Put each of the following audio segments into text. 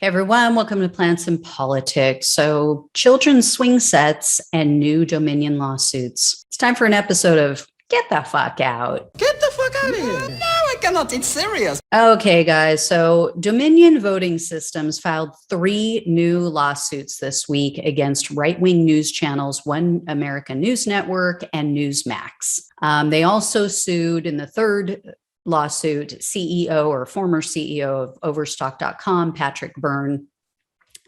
Hey everyone, welcome to Plants and Politics. So, children's swing sets and new Dominion lawsuits. It's time for an episode of Get the Fuck Out. Get the fuck out of here. No, I cannot. It's serious. Okay, guys. So, Dominion Voting Systems filed 3 new lawsuits this week against right-wing news channels, One American News Network and Newsmax. They also sued in the third lawsuit CEO or former CEO of Overstock.com, Patrick Byrne,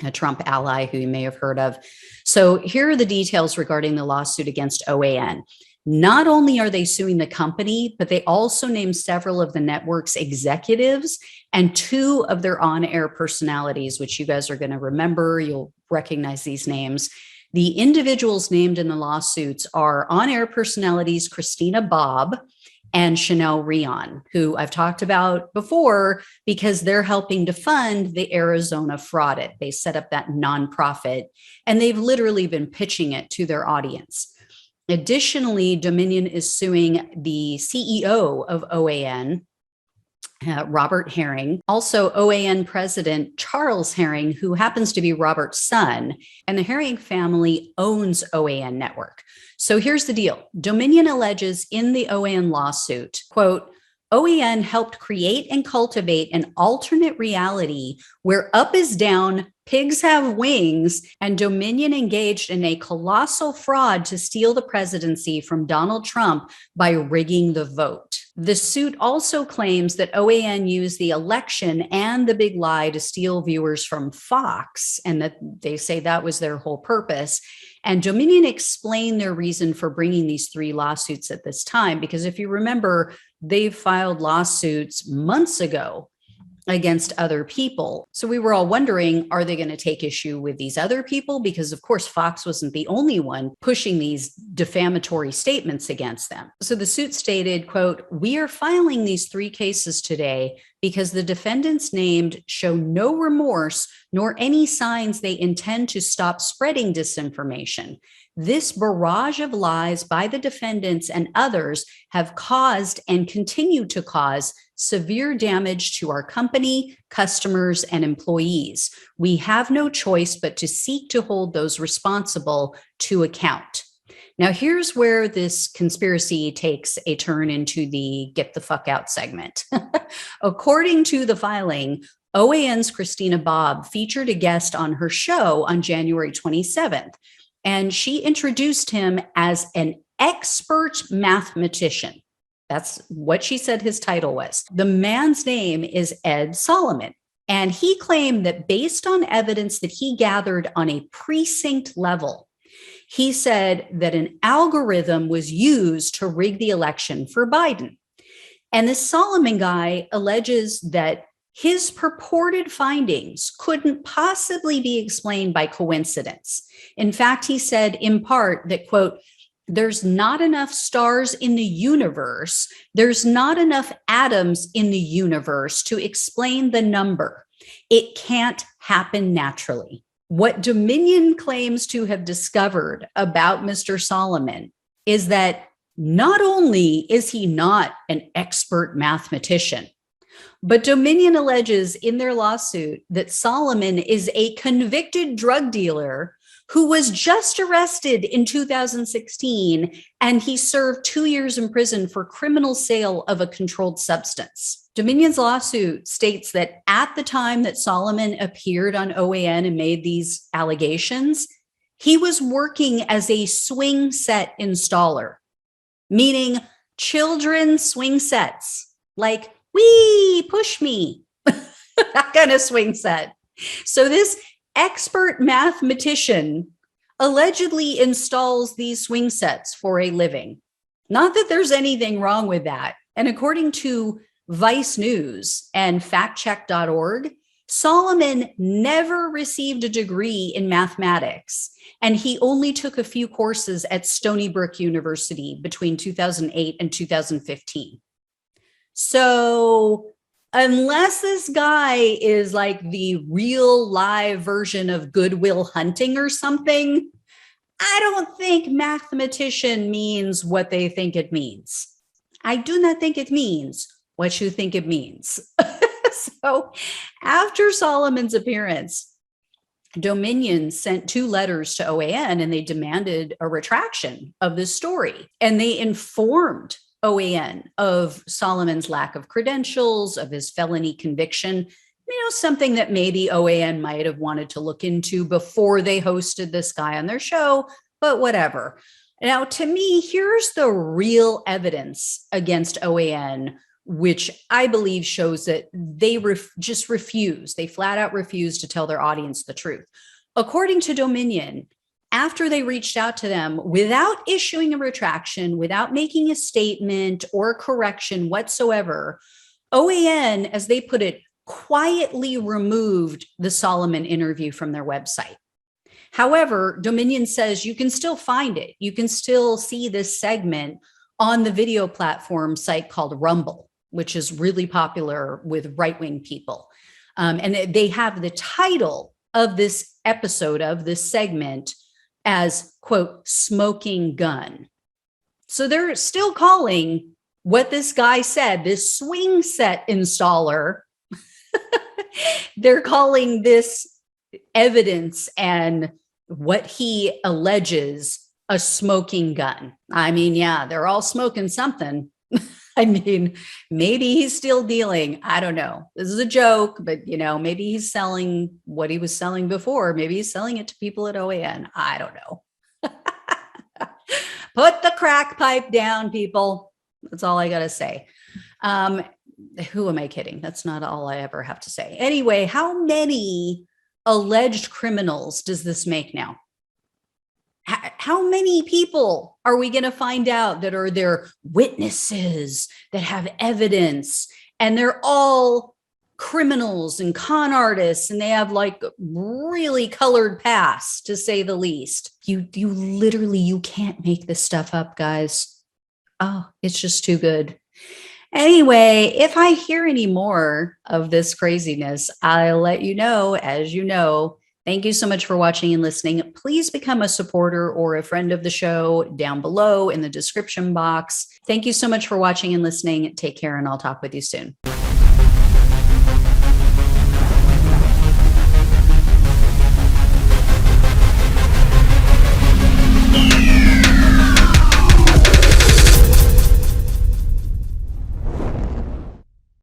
a Trump ally who you may have heard of. So here are the details regarding the lawsuit against OAN. Not only are they suing the company, but they also named several of the network's executives and 2 of their on-air personalities, which you guys are going to remember. You'll recognize these names. The individuals named in the lawsuits are on-air personalities Christina Bobb and Chanel Rion, who I've talked about before because they're helping to fund the Arizona Fraud It. They set up that nonprofit, and they've literally been pitching it to their audience. Additionally, Dominion is suing the CEO of OAN, Robert Herring, also OAN president Charles Herring, who happens to be Robert's son, and the Herring family owns OAN Network. So here's the deal. Dominion alleges in the OAN lawsuit, quote, OAN helped create and cultivate an alternate reality where up is down, pigs have wings, and Dominion engaged in a colossal fraud to steal the presidency from Donald Trump by rigging the vote. The suit also claims that OAN used the election and the big lie to steal viewers from Fox, and that they say that was their whole purpose. And Dominion explained their reason for bringing these 3 lawsuits at this time, because if you remember, they've filed lawsuits months ago against other people. So we were all wondering, are they going to take issue with these other people? Because of course, Fox wasn't the only one pushing these defamatory statements against them. So the suit stated, quote, we are filing these 3 cases today because the defendants named show no remorse nor any signs they intend to stop spreading disinformation. This barrage of lies by the defendants and others have caused and continue to cause severe damage to our company, customers, and employees. We have no choice but to seek to hold those responsible to account. Now, here's where this conspiracy takes a turn into the get the fuck out segment. According to the filing, OAN's Christina Bobb featured a guest on her show on January 27th, and she introduced him as an expert mathematician. That's what she said his title was. The man's name is Ed Solomon, and he claimed that based on evidence that he gathered on a precinct level, he said that an algorithm was used to rig the election for Biden. And this Solomon guy alleges that his purported findings couldn't possibly be explained by coincidence. In fact, he said in part that, quote, there's not enough stars in the universe. There's not enough atoms in the universe to explain the number. It can't happen naturally. What Dominion claims to have discovered about Mr. Solomon is that not only is he not an expert mathematician, but Dominion alleges in their lawsuit that Solomon is a convicted drug dealer who was just arrested in 2016, and he served 2 years in prison for criminal sale of a controlled substance. Dominion's lawsuit states that at the time that Solomon appeared on OAN and made these allegations, he was working as a swing set installer, meaning children's swing sets, like, wee, push me, that kind of swing set. So this expert mathematician allegedly installs these swing sets for a living. Not that there's anything wrong with that. And according to Vice News and factcheck.org, Solomon never received a degree in mathematics, and he only took a few courses at Stony Brook University between 2008 and 2015. So unless this guy is like the real live version of Good Will Hunting or something, I don't think mathematician means what they think it means. I do not think it means what you think it means. So after Solomon's appearance, Dominion sent 2 letters to OAN and they demanded a retraction of this story. And they informed OAN of Solomon's lack of credentials, of his felony conviction, something that maybe OAN might have wanted to look into before they hosted this guy on their show, but whatever. Now, to me, here's the real evidence against OAN, which I believe shows that they just refuse. They flat out refuse to tell their audience the truth. According to Dominion, after they reached out to them without issuing a retraction, without making a statement or correction whatsoever, OAN, as they put it, quietly removed the Solomon interview from their website. However, Dominion says you can still find it. You can still see this segment on the video platform site called Rumble, which is really popular with right-wing people. And they have the title of this episode, of this segment, as, quote, smoking gun. So they're still calling what this guy said, this swing set installer, they're calling this evidence and what he alleges a smoking gun. I mean, yeah, they're all smoking something. I mean, maybe he's still dealing. I don't know. This is a joke, but maybe he's selling what he was selling before. Maybe he's selling it to people at OAN. I don't know. Put the crack pipe down, people. That's all I got to say. Who am I kidding? That's not all I ever have to say. Anyway, how many alleged criminals does this make now? How many people are we going to find out that are their witnesses, that have evidence, and they're all criminals and con artists, and they have like really colored past, to say the least? You literally can't make this stuff up, guys. Oh, it's just too good. Anyway, if I hear any more of this craziness, I'll let you know. As you know, thank you so much for watching and listening. Please become a supporter or a friend of the show down below in the description box. Thank you so much for watching and listening. Take care, and I'll talk with you soon.